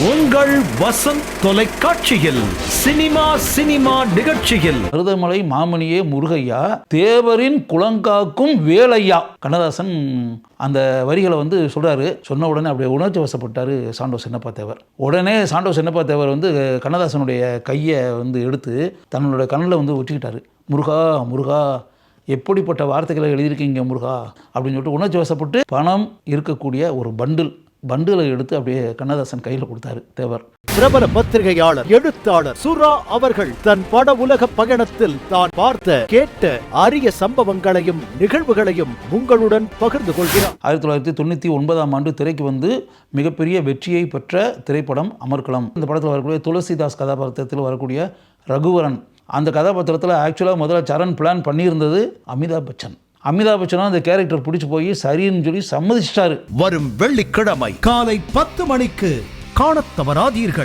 உங்கள் வசந்த் தொலைக்காட்சியில் சினிமா நிகழ்ச்சியில் மருதமலை மாமணியே முருகையா தேவரின் குலங்காக்கும் வேலையா. கண்ணதாசன் அந்த வரிகளை சொல்றாரு. சொன்ன உடனே அப்படியே உணர்ச்சி வசப்பட்டாரு சாண்டோ சின்னப்பா தேவர். உடனே சாண்டோ சின்னப்பா தேவர் கண்ணதாசனுடைய கையை எடுத்து தன்னுடைய கண்ணில் ஒட்டிக்கிட்டாரு. முருகா முருகா, எப்படிப்பட்ட வார்த்தைகளை எழுதியிருக்கீங்க முருகா அப்படின்னு சொல்லிட்டு உணர்ச்சி வசப்பட்டு பணம் இருக்கக்கூடிய ஒரு பண்டிலை எடுத்து அப்படியே கண்ணதாசன் கையில் கொடுத்தாரு தேவர். பிரபல பத்திரிகையாளர் எழுத்தாளர் சுரா அவர்கள் தன் பட உலக பயணத்தில் தான் பார்த்த கேட்ட அரிய சம்பவங்களையும் நிகழ்வுகளையும் உங்களுடன் பகிர்ந்து கொள்கிறார். 1999 திரைக்கு மிகப்பெரிய வெற்றியை பெற்ற திரைப்படம் அமர்க்களம். இந்த படத்தில் வரக்கூடிய துளசிதாஸ் கதாபாத்திரத்தில் வரக்கூடிய ரகுவரன், அந்த கதாபாத்திரத்தில் ஆக்சுவலாக முதல்ல சரண் பிளான் பண்ணியிருந்தது அமிதாப் பச்சன். அமிதாப் பச்சனும் அந்த கேரக்டர் பிடிச்சி போய் சரின்னு சொல்லி சம்மதிச்சிட்டாரு. வரும் வெள்ளிக்கிழமை காலை 10 மணிக்கு காணத் தவறாதீர்கள்.